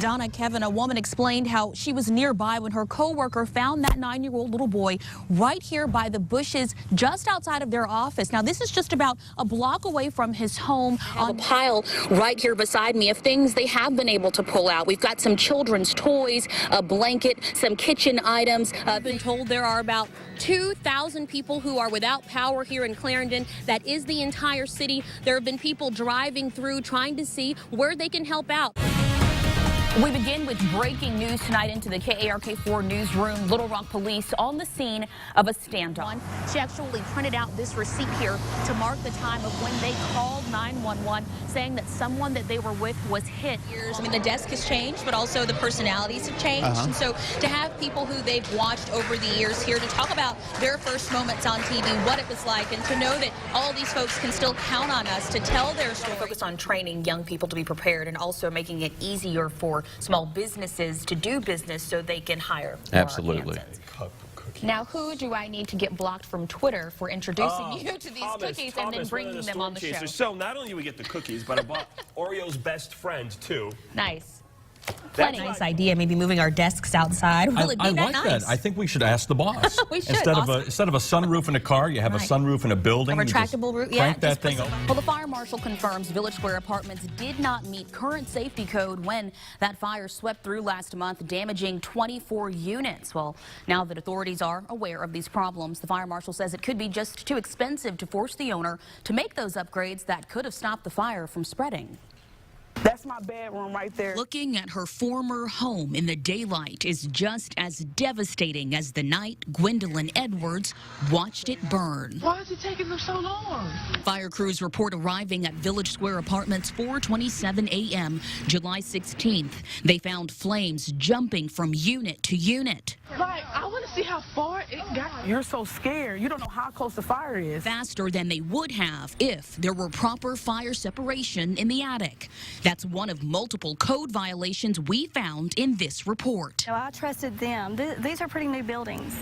Donna, Kevin, a woman explained how she was nearby when her coworker found that 9-year-old little boy right here by the bushes just outside of their office. Now, this is just about a block away from his home. On a pile right here beside me of things they have been able to pull out. We've got some children's toys, a blanket, some kitchen items. I've been told there are about 2,000 people who are without power here in Clarendon. That is the entire city. There have been people driving through trying to see where they can help out. We begin with breaking news tonight into the KARK4 newsroom. Little Rock police on the scene of a standoff. She actually printed out this receipt here to mark the time of when they called 911, saying that someone that they were with was hit. I mean, the desk has changed, but also the personalities have changed. And so to have people who they've watched over the years here to talk about their first moments on TV, what it was like, and to know that all these folks can still count on us to tell their story. Focus on training young people to be prepared and also making it easier for small businesses to do business so they can hire more. Absolutely. Now, who do I need to get blocked from Twitter for introducing you to these cookies and then bringing them on the show? So not only do we get the cookies, but I bought Oreo's best friend, too. Nice. Plenty. Nice idea, maybe moving our desks outside. Will it be I like nice? that. I think we should ask the boss. We should. Instead of a sunroof in a car, you have a sunroof in a building. A retractable roof, yeah. Crank that thing up. Well, the fire marshal confirms Village Square Apartments did not meet current safety code when that fire swept through last month, damaging 24 units. Well, now that authorities are aware of these problems, the fire marshal says it could be just too expensive to force the owner to make those upgrades that could have stopped the fire from spreading. That's my bedroom right there. Looking at her former home in the daylight is just as devastating as the night Gwendolyn Edwards watched it burn. Why is it taking them so long? Fire crews report arriving at Village Square Apartments 4:27 a.m. July 16th. They found flames jumping from unit to unit. Like, I want to see how far it got. You're so scared. You don't know how close the fire is. Faster than they would have if there were proper fire separation in the attic. That's one of multiple code violations we found in this report. You know, I trusted them. These are pretty new buildings.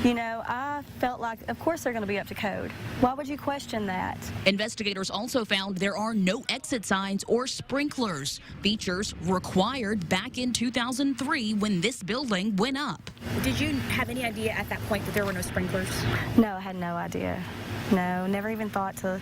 You know, I felt like, of course, they're going to be up to code. Why would you question that? Investigators also found there are no exit signs or sprinklers, features required back in 2003 when this building went up. Did you have any idea at that point that there were no sprinklers? No, I had no idea. No, never even thought to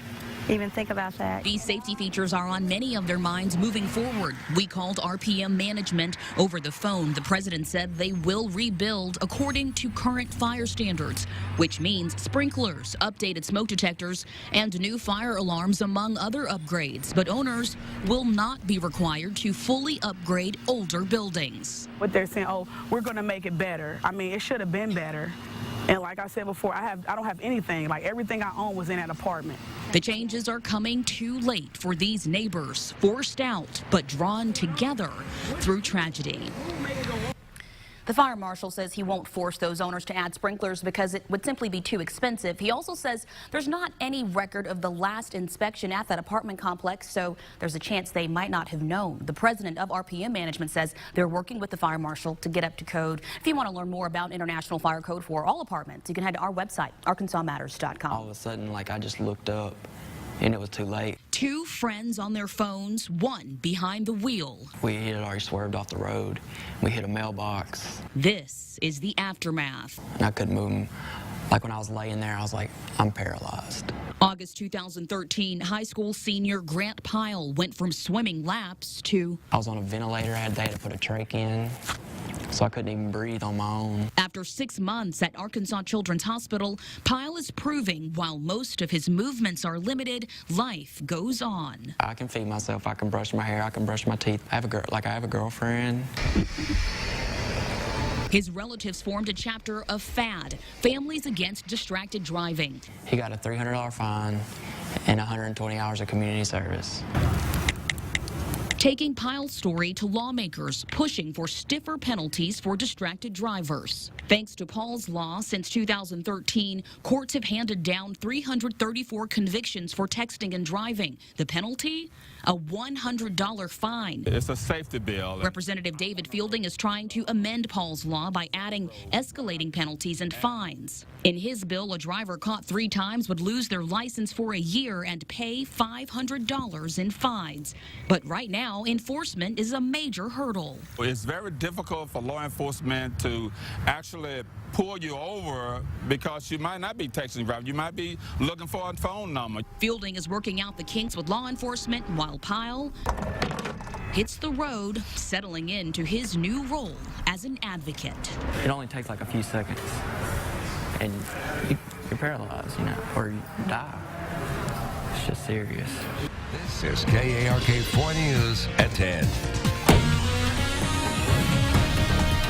even think about that. These safety features are on many of their minds moving forward. We called RPM management over the phone. The president said they will rebuild according to current fire standards, which means sprinklers, updated smoke detectors, and new fire alarms, among other upgrades. But owners will not be required to fully upgrade older buildings. What they're saying, oh, we're going to make it better. I mean, it should have been better. And like I said before, I don't have anything. Like, everything I own was in that apartment. The changes are coming too late for these neighbors, forced out but drawn together through tragedy. The fire marshal says he won't force those owners to add sprinklers because it would simply be too expensive. He also says there's not any record of the last inspection at that apartment complex, so there's a chance they might not have known. The president of RPM management says they're working with the fire marshal to get up to code. If you want to learn more about International Fire Code for all apartments, you can head to our website, arkansasmatters.com. All of a sudden, like, I just looked up and it was too late. Two friends on their phones, one behind the wheel. We had already swerved off the road. We hit a mailbox. This is the aftermath. And I couldn't move them. Like, when I was laying there, I was like, I'm paralyzed. August 2013, high school senior Grant Pyle went from swimming laps to... I was on a ventilator. They had to put a trach in, so I couldn't even breathe on my own. After 6 months at Arkansas Children's Hospital, Pyle is proving while most of his movements are limited, life goes on. I can feed myself. I can brush my hair. I can brush my teeth. I have a girlfriend. His relatives formed a chapter of FAD, Families Against Distracted Driving. He got a $300 fine and 120 hours of community service. Taking Pyle's story to lawmakers, pushing for stiffer penalties for distracted drivers. Thanks to Paul's law, since 2013, courts have handed down 334 convictions for texting and driving. The penalty? A $100 fine. It's a safety bill. Representative David Fielding is trying to amend Paul's law by adding escalating penalties and fines. In his bill, a driver caught 3 times would lose their license for a year and pay $500 in fines. But right now, now enforcement is a major hurdle. It's very difficult for law enforcement to actually pull you over because you might not be texting driver. You might be looking for a phone number. Fielding is working out the kinks with law enforcement while Pyle hits the road, settling into his new role as an advocate. It only takes like a few seconds, and you're paralyzed, you know, or you die. It's just serious. This is KARK 4 News at 10.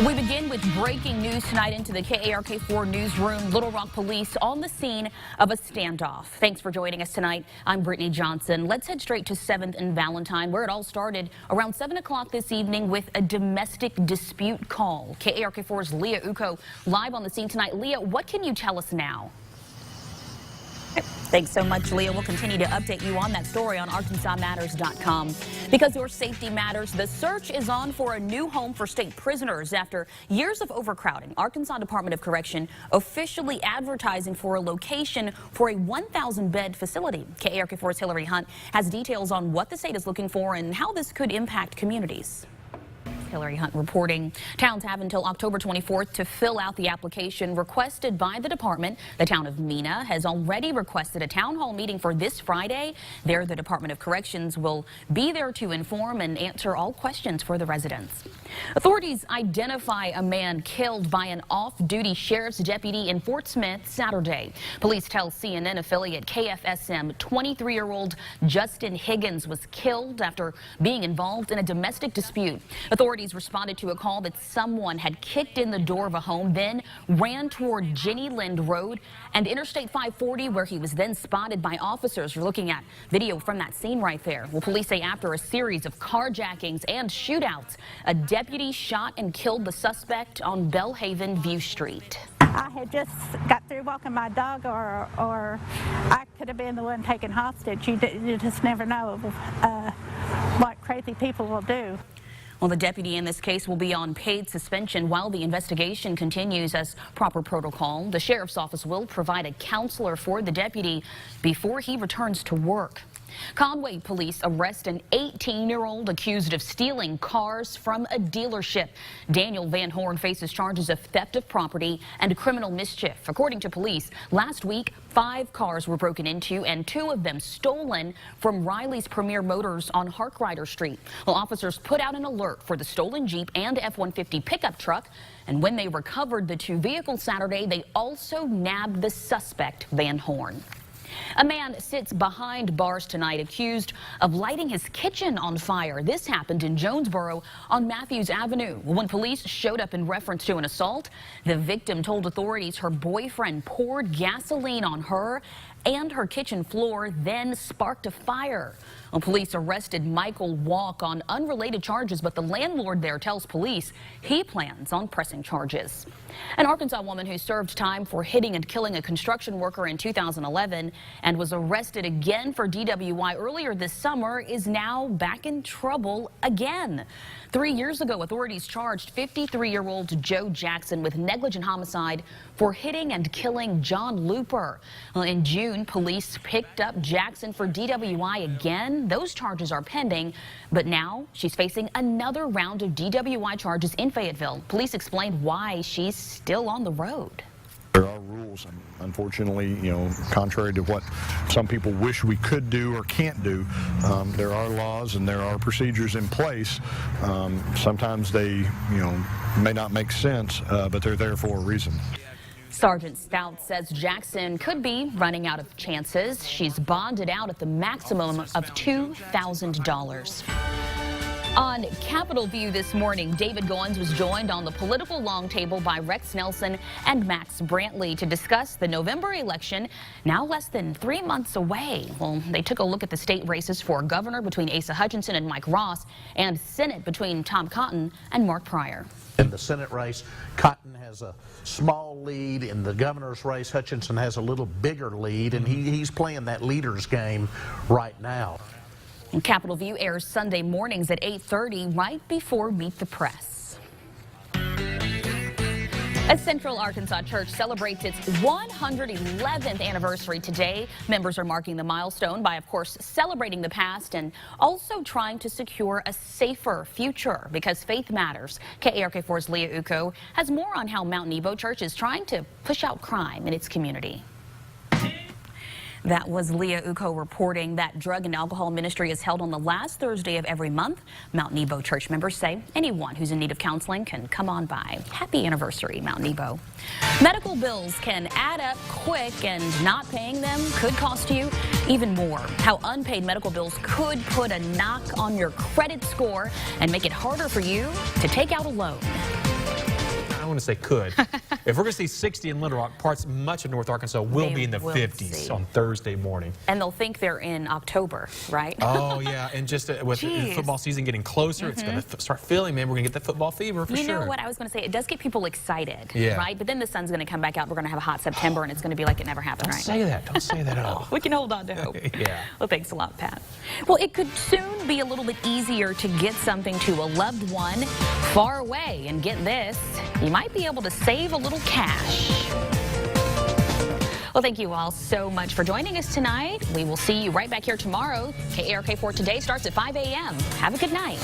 We begin with breaking news tonight into the KARK 4 newsroom. Little Rock police on the scene of a standoff. Thanks for joining us tonight. I'm Brittney Johnson. Let's head straight to 7th and Valentine, where it all started around 7 o'clock this evening with a domestic dispute call. KARK 4's Leah Uko live on the scene tonight. Leah, what can you tell us now? Thanks so much, Leah. We'll continue to update you on that story on ArkansasMatters.com. Because your safety matters, the search is on for a new home for state prisoners after years of overcrowding. Arkansas Department of Correction officially advertising for a location for a 1,000-bed facility. KARK4's Hillary Hunt has details on what the state is looking for and how this could impact communities. Hillary Hunt reporting. Towns have until October 24th to fill out the application requested by the department. The town of Mena has already requested a town hall meeting for this Friday. There, the Department of Corrections will be there to inform and answer all questions for the residents. Authorities identify a man killed by an off-duty sheriff's deputy in Fort Smith Saturday. Police tell CNN affiliate KFSM 23-year-old Justin Higgins was killed after being involved in a domestic dispute. Authorities responded to a call that someone had kicked in the door of a home, then ran toward Jenny Lind Road and Interstate 540, where he was then spotted by officers. You're looking at video from that scene right there. Well, police say after a series of carjackings and shootouts, a deputy shot and killed the suspect on Bellhaven View Street. I had just got through walking my dog, or I could have been the one taken hostage. You just never know what crazy people will do. Well, the deputy in this case will be on paid suspension while the investigation continues as proper protocol. The sheriff's office will provide a counselor for the deputy before he returns to work. Conway police arrest an 18-year-old accused of stealing cars from a dealership. Daniel Van Horn faces charges of theft of property and criminal mischief. According to police, last week, 5 cars were broken into and 2 of them stolen from Riley's Premier Motors on Harkrider Street. Well, officers put out an alert for the stolen Jeep and F-150 pickup truck, and when they recovered the 2 vehicles Saturday, they also nabbed the suspect, Van Horn. A man sits behind bars tonight accused of lighting his kitchen on fire. This happened in Jonesboro on Matthews Avenue. When police showed up in reference to an assault, the victim told authorities her boyfriend poured gasoline on her and her kitchen floor, then sparked a fire. Well, police arrested Michael Walk on unrelated charges, but the landlord there tells police he plans on pressing charges. An Arkansas woman who served time for hitting and killing a construction worker in 2011 and was arrested again for DWI earlier this summer is now back in trouble again. 3 years ago, authorities charged 53-year-old Joe Jackson with negligent homicide for hitting and killing John Looper. Well, in June, police picked up Jackson for DWI again. Those charges are pending, but now she's facing another round of DWI charges in Fayetteville. Police explained why she's still on the road. There are rules, and unfortunately, contrary to what some people wish we could do or can't do, there are laws and there are procedures in place. Sometimes they, may not make sense, but they're there for a reason. Sergeant Stout says Jackson could be running out of chances. She's bonded out at the maximum of $2,000. On Capitol View this morning, David Goins was joined on the political long table by Rex Nelson and Max Brantley to discuss the November election, now less than 3 months away. Well, they took a look at the state races for governor between Asa Hutchinson and Mike Ross, and Senate between Tom Cotton and Mark Pryor. In the Senate race, Cotton has a small lead. In the governor's race, Hutchinson has a little bigger lead, and he's playing that leader's game right now. And Capitol View airs Sunday mornings at 8:30, right before Meet the Press. A Central Arkansas church celebrates its 111th anniversary today. Members are marking the milestone by, of course, celebrating the past and also trying to secure a safer future because faith matters. KARK4's Leah Uko has more on how Mount Nebo Church is trying to push out crime in its community. That was Leah Uko reporting that drug and alcohol ministry is held on the last Thursday of every month. Mount Nebo church members say anyone who's in need of counseling can come on by. Happy anniversary, Mount Nebo. Medical bills can add up quick, and not paying them could cost you even more. How unpaid medical bills could put a knock on your credit score and make it harder for you to take out a loan. I want to say could. If we're going to see 60 in Little Rock, parts much of North Arkansas will be in the 50s on Thursday morning. And they'll think they're in October, right? Oh, yeah. And just with the football season getting closer, it's going to start feeling, man, we're going to get that football fever for sure. You know what I was going to say? It does get people excited, yeah, right? But then the sun's going to come back out. We're going to have a hot September, and it's going to be like it never happened, Don't say that. Don't say that at all. We can hold on to hope. Yeah. Well, thanks a lot, Pat. Well, it could soon be a little bit easier to get something to a loved one far away. And get this, you might be able to save a little cash. Well, thank you all so much for joining us tonight. We will see you right back here tomorrow. KARK4 Today starts at 5 a.m. Have a good night.